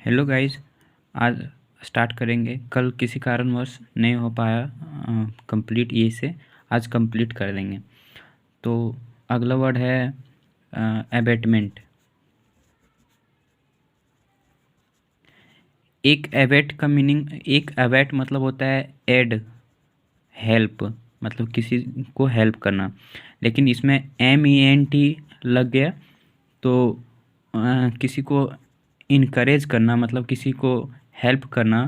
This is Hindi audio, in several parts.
Hello guys. आज स्टार्ट करेंगे। कल किसी कारणवश नहीं हो पाया कंप्लीट, ये से आज कंप्लीट कर देंगे। तो अगला वर्ड है एबेटमेंट। एक एबेट का मीनिंग, एक एबेट मतलब होता है एड, हेल्प, मतलब किसी को हेल्प करना। लेकिन इसमें MENT लग गया तो किसी को इनकरेज करना, मतलब किसी को हेल्प करना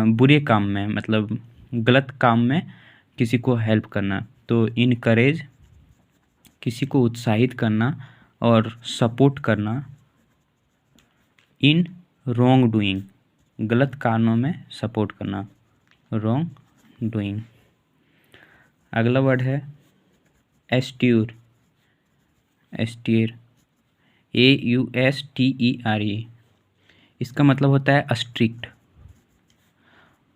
बुरे काम में, मतलब गलत काम में किसी को हेल्प करना। तो इनकरेज किसी को उत्साहित करना और सपोर्ट करना। इन रॉन्ग डूइंग, गलत कामों में सपोर्ट करना, रॉन्ग डूइंग। अगला वर्ड है एस्ट्यूर। एस्ट्यूर, AUSTERE। इसका मतलब होता है स्ट्रिक्ट।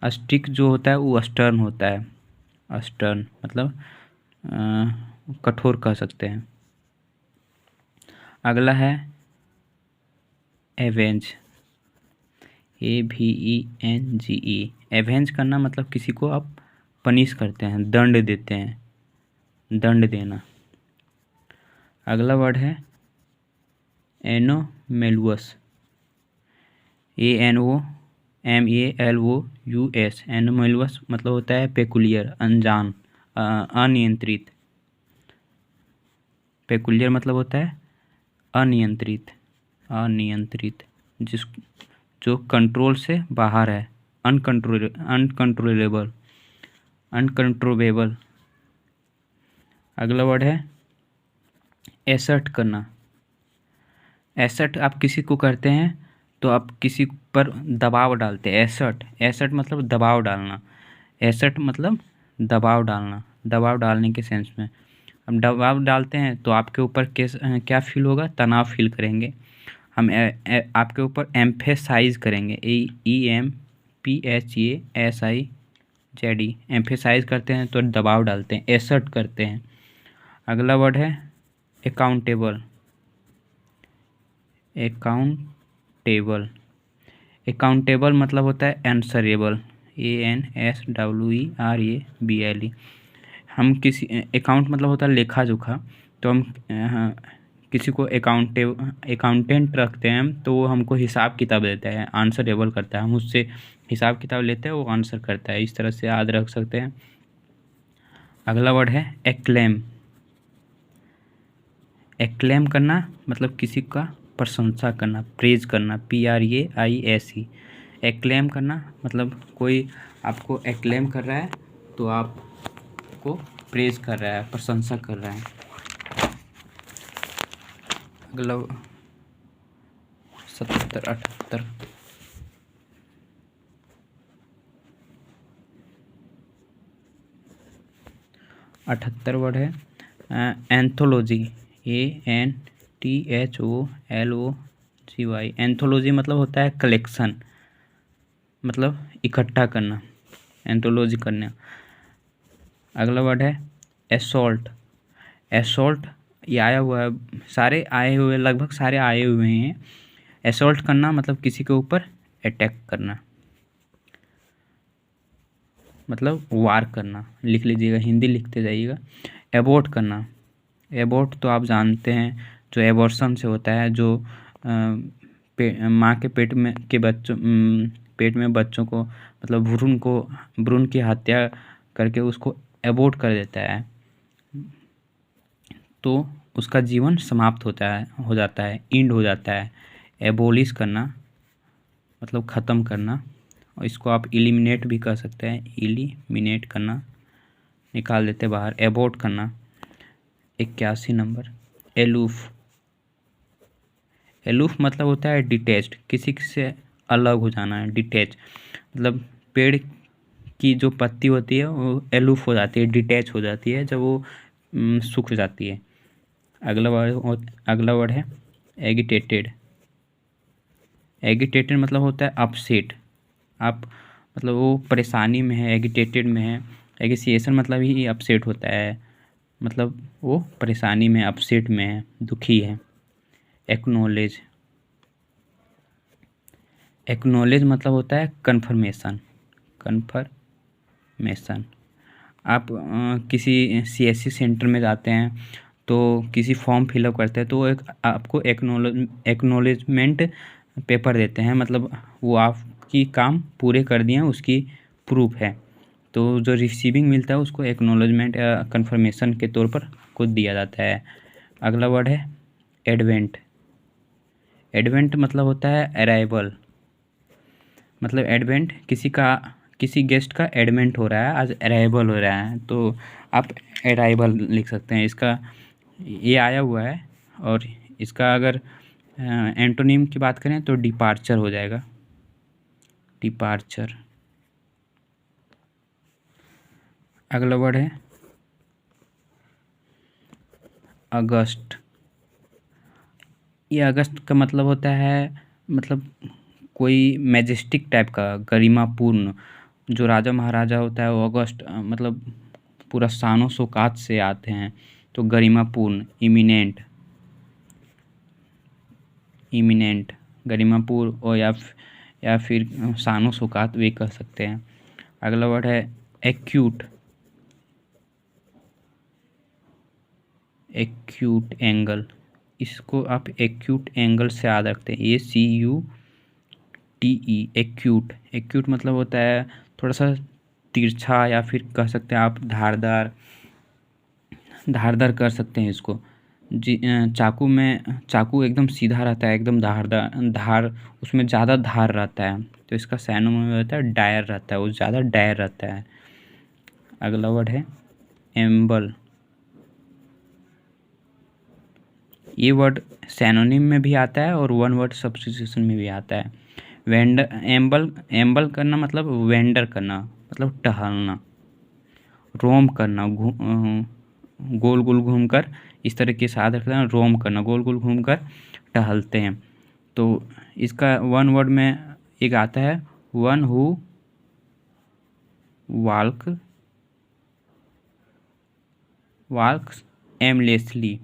स्ट्रिक्ट जो होता है वो स्टर्न होता है। स्टर्न मतलब कठोर कह सकते हैं। अगला है एवेंज। AVENGE। एवेंज करना मतलब किसी को आप पनिश करते हैं, दंड देते हैं, दंड देना। अगला वर्ड है एनोमेलुअस। ANOMALOUS। एनोमेलुअस मतलब होता है पेकुलियर, अनजान, अनियंत्रित। पेकुलियर मतलब होता है अनियंत्रित, अनियंत्रित, जिस जो कंट्रोल से बाहर है, अनकंट्रोलेबल, अनकंट्रोलेबल। अगला वर्ड है एसर्ट करना। एसर्ट आप किसी को करते हैं तो आप किसी पर दबाव डालते हैं। एसर्ट, एसर्ट मतलब दबाव डालना। एसर्ट मतलब दबाव डालना, दबाव डालने के सेंस में। हम दबाव डालते हैं तो आपके ऊपर क्या फील होगा? तनाव फील करेंगे। हम आपके ऊपर एम्फेसाइज करेंगे, EMPHASIZ। एम्फेसाइज करते हैं तो दबाव डालते हैं, एसर्ट करते हैं। अगला वर्ड है अकाउंटेबल। अकाउंटेबल, अकाउंटेबल मतलब होता है आंसरेबल, ANSWERABLE। हम किसी अकाउंट मतलब होता है लेखा जोखा, तो हम किसी को अकाउंटेंट रखते हैं तो वो हमको हिसाब किताब देता है, आंसरेबल करता है। हम उससे हिसाब किताब लेते हैं, वो आंसर करता है। इस तरह से याद रख सकते हैं। अगला वर्ड है एक्लेम। एक्लेम करना मतलब किसी का प्रशंसा करना, प्रेज करना, PRAISE। एक्लेम करना मतलब कोई आपको एक्लेम कर रहा है तो आपको प्रेज कर रहा है, प्रशंसा कर रहा है। अगला 77 78 78 वर्ड है एंथोलॉजी। ANTHOLOGY। एंथोलॉजी मतलब होता है कलेक्शन, मतलब इकट्ठा करना, एंथोलॉजी करना। अगला वर्ड है एसॉल्ट। एसॉल्ट ये आया हुआ है, सारे आए हुए, लगभग सारे आए हुए हैं। एसॉल्ट करना मतलब किसी के ऊपर अटैक करना, मतलब वार करना। लिख लीजिएगा, हिंदी लिखते जाइएगा। एबॉर्ट करना, एबॉर्ट तो आप जानते हैं, जो एबॉर्शन से होता है, जो माँ के पेट में के बच्चों पेट में बच्चों को, मतलब भ्रूण की हत्या करके उसको एबॉर्ट कर देता है, तो उसका जीवन समाप्त हो जाता है, एंड हो जाता है। एबोलिश करना मतलब ख़त्म करना, और इसको आप इलिमिनेट भी कर सकते हैं, इलिमिनेट करना, निकाल देते बाहर। एबॉर्ट करना। 81 नंबर एलूफ। एलूफ मतलब होता है डिटैच्ड, किसी से अलग हो जाना है, डिटैच। मतलब पेड़ की जो पत्ती होती है वो एलूफ हो जाती है, डिटैच हो जाती है जब वो सूख जाती है। अगला वर्ड है एगिटेटेड। एगिटेटेड मतलब होता है अपसेट। आप मतलब वो परेशानी में है, एगिटेटेड में है। एगिसिएशन मतलब ही अपसेट होता है, मतलब वो परेशानी में, अपसेट में है, दुखी है। एक्नॉलेज। एक्नॉलेज मतलब होता है कन्फर्मेशन। कन्फर्मेशन आप किसी सीएससी सेंटर में जाते हैं तो किसी फॉर्म फिलअप करते हैं तो वो एक आपको एक्नॉलेजमेंट पेपर देते हैं, मतलब वो आपकी काम पूरे कर दिए हैं उसकी प्रूफ है। तो जो रिसीविंग मिलता है उसको एक्नॉलेजमेंट या कन्फर्मेशन के तौर पर को दिया जाता है। अगला वर्ड है एडवेंट। एडवेंट मतलब होता है अराइवल। मतलब एडवेंट किसी गेस्ट का एडवेंट हो रहा है, आज अराइवल हो रहा है, तो आप अराइवल लिख सकते हैं। इसका ये आया हुआ है। और इसका अगर एंटोनिम की बात करें तो डिपार्चर हो जाएगा, डिपार्चर। अगला वर्ड है अगस्ट। ये अगस्त का मतलब होता है, मतलब कोई मैजेस्टिक टाइप का, गरिमापूर्ण। जो राजा महाराजा होता है वो अगस्त मतलब पूरा शानो शौकत से आते हैं, तो गरिमापूर्ण, इमिनेंट। इमिनेंट, गरिमापूर्ण और या फिर शानो शौकत भी कह सकते हैं। अगला वर्ड है एक्यूट। एक्यूट एंगल, इसको आप एक्यूट एंगल से याद रखते हैं, ACUTE, एक्यूट। एक्यूट मतलब होता है थोड़ा सा तिरछा, या फिर कह सकते हैं आप धारदार, धारदार कर सकते हैं इसको। जी, चाकू एकदम सीधा रहता है, एकदम धार उसमें ज़्यादा धार रहता है, तो इसका सैनोनिम में रहता है डायर रहता है, वो ज़्यादा डायर रहता है। अगला वर्ड है एम्बल। ये वर्ड सैनोनिम में भी आता है और वन वर्ड सब्स्टिट्यूशन में भी आता है। एम्बल करना मतलब वेंडर करना, मतलब टहलना। रोम करना, गोल गोल घूमकर, इस तरीके से याद रखना, रोम करना, गोल गोल घूमकर टहलते हैं। तो इसका वन वर्ड में एक आता है वन हु वॉल्क्स एमलेसली।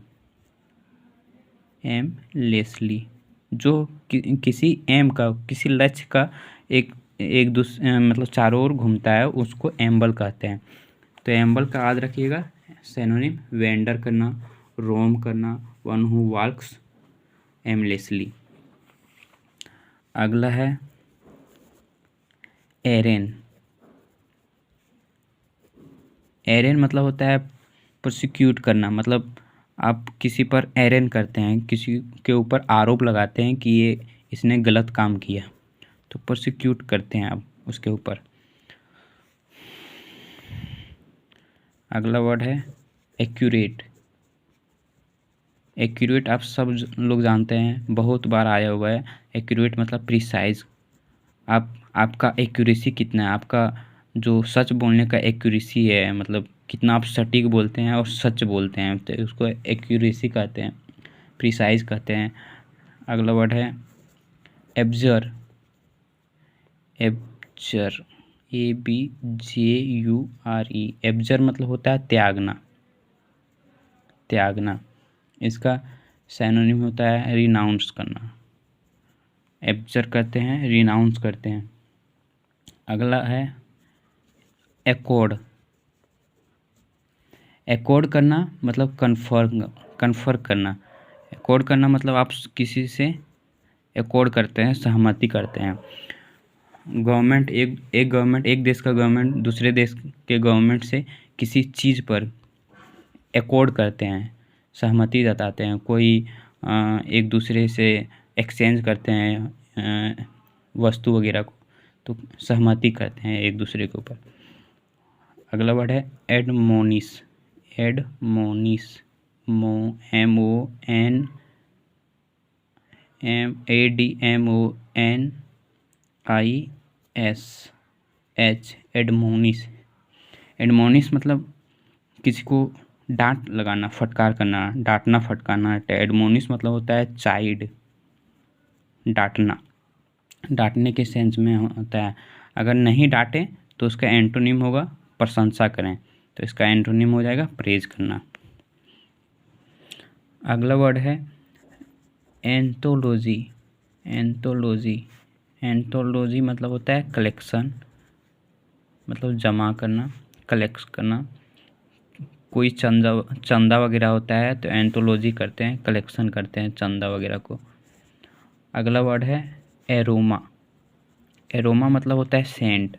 एमलेसली, जो किसी एम का, किसी लक्ष्य का एक मतलब चारों ओर घूमता है, उसको एम्बल कहते हैं। तो एम्बल का याद रखिएगा, सिनोनिम वेंडर करना, रोम करना, वन हु वॉल्क्स एमलेसली। अगला है एरेन। एरेन मतलब होता है प्रोसिक्यूट करना, मतलब आप किसी पर एरेन करते हैं, किसी के ऊपर आरोप लगाते हैं कि ये इसने गलत काम किया, तो प्रोसिक्यूट करते हैं आप उसके ऊपर। अगला वर्ड है एक्यूरेट। एक्यूरेट आप सब लोग जानते हैं, बहुत बार आया हुआ है। एक्यूरेट मतलब प्रिसाइज। आपका एक्यूरेसी कितना है, आपका जो सच बोलने का एक्यूरेसी है, मतलब कितना आप सटीक बोलते हैं और सच बोलते हैं, तो उसको एक्यूरेसी कहते हैं, प्रिसाइज कहते हैं। अगला वर्ड है एब्जर। एब्जर, ABJURE। एब्जर मतलब होता है त्यागना, त्यागना। इसका सैनोनिम होता है रिनाउंस करना। एब्जर करते हैं, रिनाउंस करते हैं। अगला है एकॉर्ड। एकॉर्ड करना मतलब कन्फर करना। एकॉर्ड करना मतलब आप किसी से एकॉर्ड करते हैं, सहमति करते हैं। गवर्नमेंट एक देश का गवर्नमेंट दूसरे देश के गवर्नमेंट से किसी चीज़ पर एकॉर्ड करते हैं, सहमति जताते हैं। कोई एक दूसरे से एक्सचेंज करते हैं वस्तु वगैरह को, तो सहमति करते हैं एक दूसरे के ऊपर। अगला वर्ड है एडमोनिस। एडमोनिस, MONISH, एडमोनिस। एडमोनिस मतलब किसी को डांट लगाना, फटकार करना, डांटना फटकारना। एडमोनिस मतलब होता है चाइड, डांटना, डांटने के सेंस में होता है। अगर नहीं डांटे तो उसका एंटोनिम होगा प्रशंसा करें, तो इसका एंटोनिम हो जाएगा प्रेज करना। अगला वर्ड है एंथोलॉजी। एंथोलॉजी, एंथोलॉजी मतलब होता है कलेक्शन, मतलब जमा करना, कलेक्ट करना। कोई चंदा वगैरह होता है तो एंथोलॉजी करते हैं, कलेक्शन करते हैं चंदा वगैरह को। अगला वर्ड है एरोमा। एरोमा मतलब होता है सेंट,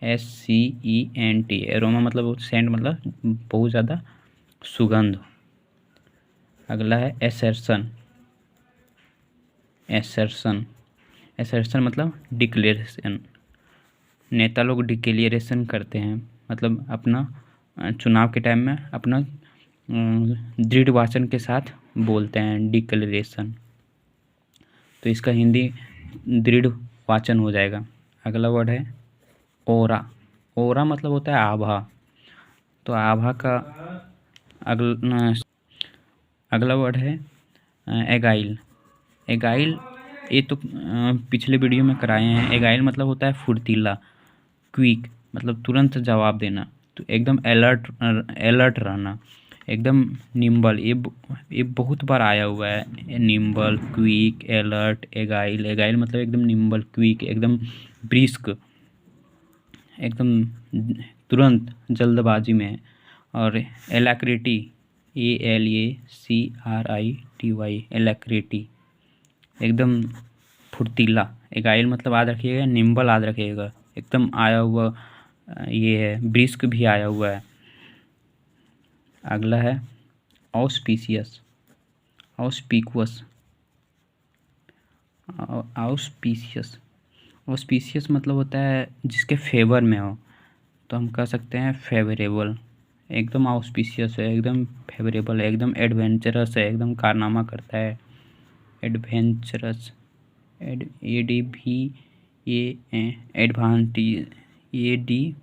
SCENT। एरोमा मतलब सेंट, मतलब बहुत ज़्यादा सुगंध। अगला है एसर्शन। एसर्शन एसर्शन मतलब डिक्लेरेशन। नेता लोग डिक्लेरेशन करते हैं, मतलब अपना चुनाव के टाइम में अपना दृढ़ वचन के साथ बोलते हैं, डिक्लेरेशन। तो इसका हिंदी दृढ़ वचन हो जाएगा। अगला वर्ड है ओरा। ओरा मतलब होता है आभा। तो आभा का अगला वर्ड है एगाइल। एगाइल ये तो पिछले वीडियो में कराए हैं। एगाइल मतलब होता है फुर्तीला, क्विक, मतलब तुरंत जवाब देना। तो एकदम अलर्ट रहना, एकदम निम्बल। ये बहुत बार आया हुआ है, nimble, quick, alert, agile. Agile मतलब एकदम निम्बल, क्विक, एकदम ब्रिस्क, एकदम तुरंत जल्दबाजी में। और एलैक्रिटी, ALACRITY, एलैक्रिटी, एकदम फुर्तीला। एगाइल मतलब याद रखिएगा, निम्बल याद रखिएगा, एकदम आया हुआ ये है, ब्रिस्क भी आया हुआ है। अगला है ऑस्पिशियस। ऑस्पिकुअस, ऑस्पिशियस। ऑस्पिशियस मतलब होता है जिसके फेवर में हो, तो हम कह सकते हैं फेवरेबल। एकदम ऑस्पिशियस है, एकदम फेवरेबल है, एकदम एडवेंचरस है, एकदम कारनामा करता है, adventurous. Advantage, ADVANT,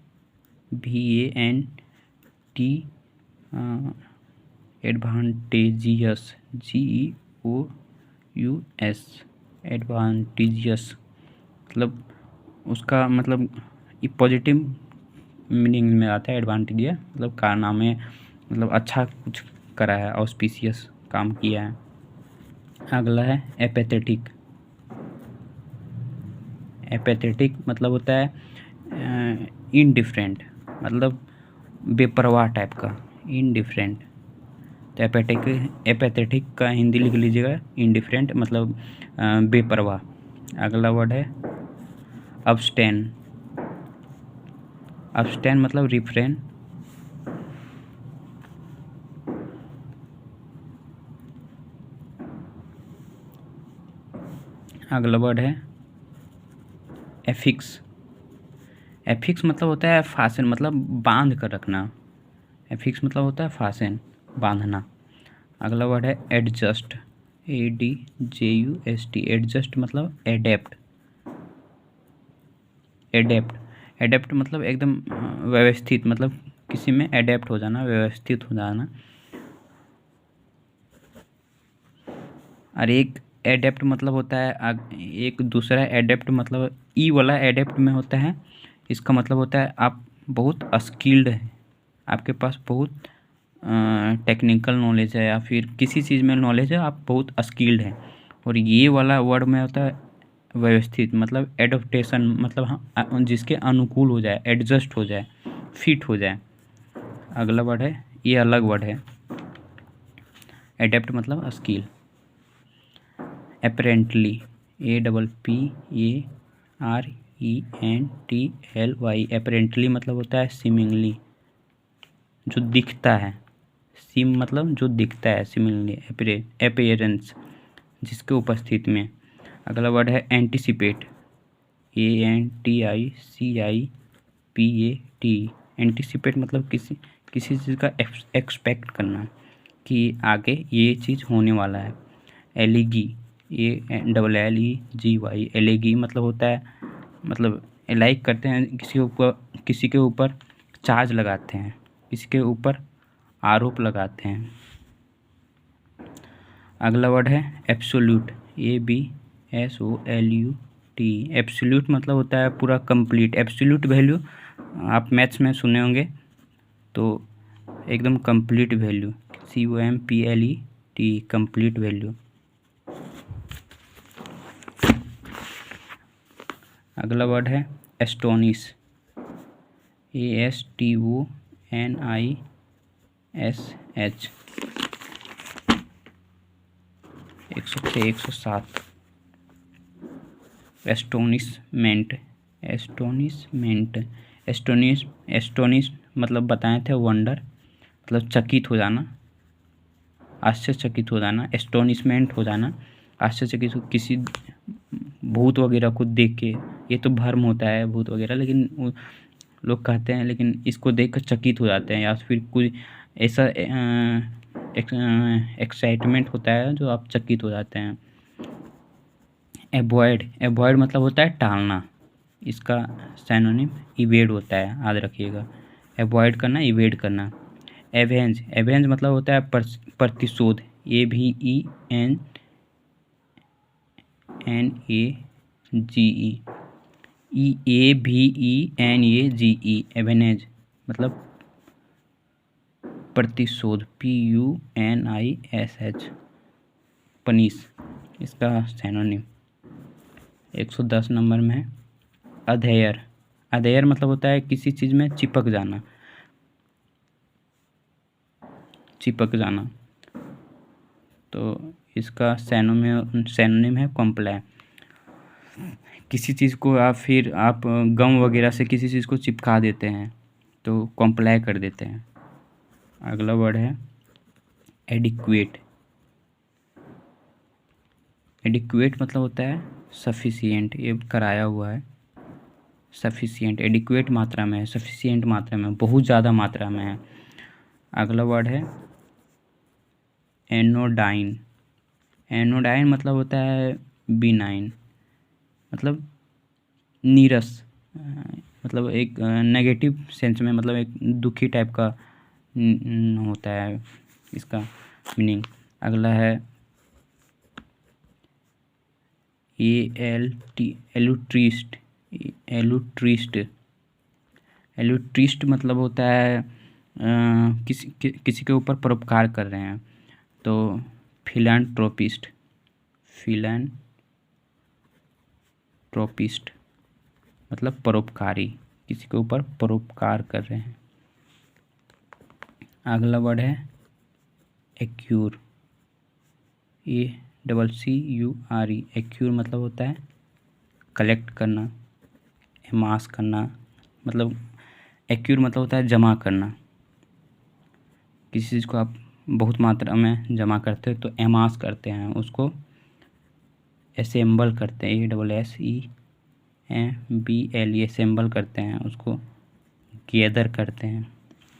advantageous, GEOUS, advantageous. मतलब उसका मतलब ये पॉजिटिव मीनिंग में आता है एडवांटेजियस, मतलब कारनामे, मतलब अच्छा कुछ करा है, ऑस्पिशियस काम किया है। अगला है एपेथेटिक। एपेथेटिक मतलब होता है इनडिफरेंट, मतलब बेपरवाह टाइप का, इनडिफरेंट। तो एपेथेटिक का हिंदी लिख लीजिएगा, इनडिफरेंट मतलब बेपरवाह। अगला वर्ड है अब्स्टेन। अब्स्टेन मतलब रिफ्रेन। अगला वर्ड है एफिक्स। एफिक्स मतलब होता है फासन, मतलब बांध कर रखना। एफिक्स मतलब होता है फासन, बांधना। अगला वर्ड है एडजस्ट। ADJUST, एडजस्ट मतलब एडेप्ट। एडेप्ट मतलब एकदम व्यवस्थित, मतलब किसी में एडेप्ट हो जाना, व्यवस्थित हो जाना। और एक एडेप्ट मतलब होता है एक दूसरा एडेप्ट, मतलब ई वाला एडेप्ट में होता है, इसका मतलब होता है आप बहुत स्किल्ड है, आपके पास बहुत टेक्निकल नॉलेज है, या फिर किसी चीज़ में नॉलेज है, आप बहुत स्किल्ड हैं। और ये वाला वर्ड में होता है व्यवस्थित, मतलब एडोप्टेशन, मतलब हाँ जिसके अनुकूल हो जाए, एडजस्ट हो जाए, फिट हो जाए। अगला वर्ड है, ये अलग वर्ड है, एडेप्ट मतलब स्किल। अपेरेंटली, APPARENTLY, अपेरेंटली मतलब होता है सीमिंगली, जो दिखता है। सिम मतलब जो दिखता है, सीमिंगली, अपीयरेंस, जिसके उपस्थिति में। अगला वर्ड है एंटिसिपेट। ANTICIPAT, एंटिसिपेट मतलब किसी चीज़ का एक्सपेक्ट करना कि आगे ये चीज़ होने वाला है। एलिगी, ALLEGY, एलिगी मतलब होता है, मतलब लाइक करते हैं किसी के ऊपर चार्ज लगाते हैं, किसी के ऊपर आरोप लगाते हैं। अगला वर्ड है एब्सोल्यूट। ABSOLUT, एब्सोल्यूट मतलब होता है पूरा कंप्लीट। एब्सोल्यूट वैल्यू आप मैथ्स में सुने होंगे, तो एकदम complete value, COMPLET, complete value. अगला वर्ड है एस्टोनिश, ASTONISH। 106, 107। एस्टोनिशमेंट, एस्टोनिश मतलब बताए थे वंडर, मतलब चकित हो जाना, आश्चर्यचकित हो जाना। एस्टोनिशमेंट हो जाना, आश्चर्यचकित हो किसी भूत वगैरह को देख के। ये तो भ्रम होता है भूत वगैरह, लेकिन लोग कहते हैं, लेकिन इसको देख कर चकित हो जाते हैं, या फिर कोई ऐसा एक्साइटमेंट होता है जो आप चकित हो जाते हैं। एवॉइड मतलब होता है टालना, इसका सिनोनिम इवेड होता है, याद रखिएगा। एवॉइड करना, इवेड करना। एवेंज मतलब होता है प्रतिशोध, AVENAGE, एवेनेज मतलब प्रतिशोध, PUNISH, पनिश, इसका सिनोनिम। 110 नंबर में है अधेयर मतलब होता है किसी चीज़ में चिपक जाना। तो इसका सिनोनिम है कॉम्प्लाई। किसी चीज़ को आप गम वगैरह से किसी चीज़ को चिपका देते हैं तो कॉम्प्लाई कर देते हैं। अगला वर्ड है एडिक्वेट मतलब होता है सफिशिएंट, ये कराया हुआ है। सफिशिएंट एडिक्वेट मात्रा में है, सफिशिएंट मात्रा में, बहुत ज़्यादा मात्रा में है। अगला वर्ड है एनोडाइन मतलब होता है बिनाइन, मतलब नीरस, मतलब एक नेगेटिव सेंस में, मतलब एक दुखी टाइप का होता है इसका मीनिंग। अगला है एलुट्रिस्ट मतलब होता है किसी के ऊपर परोपकार कर रहे हैं, तो फिलैंथ्रोपिस्ट मतलब परोपकारी, किसी के ऊपर परोपकार कर रहे हैं। अगला वर्ड है एक्यूर, ACCURE। एक्यूर मतलब होता है कलेक्ट करना, एमास करना, मतलब एक्यूर मतलब होता है जमा करना। किसी चीज़ को आप बहुत मात्रा में जमा करते हैं तो एमास करते हैं, उसको असेंबल करते हैं, ASSEMBLE, असेंबल करते हैं, उसको गैदर करते हैं।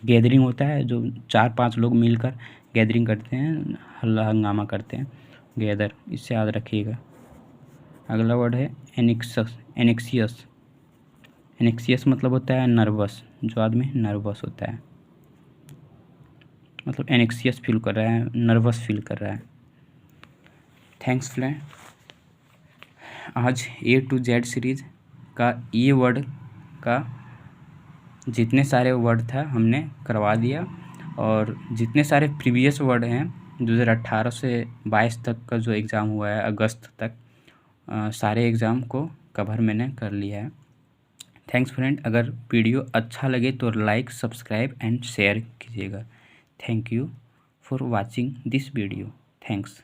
गैदरिंग होता है जो 4-5 लोग मिलकर गैदरिंग करते हैं, हल्ला हंगामा करते हैं, गैदर, इससे याद रखिएगा। अगला वर्ड है एनेक्सियस मतलब होता है नर्वस, जो आदमी नर्वस होता है, मतलब एनेक्सियस फील कर रहा है, नर्वस फील कर रहा है। थैंक्स फ्रेंड, आज A to Z सीरीज़ का ये वर्ड का जितने सारे वर्ड था हमने करवा दिया, और जितने सारे प्रीवियस वर्ड हैं 2018 से 22 तक का जो एग्ज़ाम हुआ है, अगस्त तक, सारे एग्ज़ाम को कवर मैंने कर लिया है। थैंक्स फ्रेंड, अगर वीडियो अच्छा लगे तो लाइक, सब्सक्राइब एंड शेयर कीजिएगा। Thank you for watching this video. Thanks.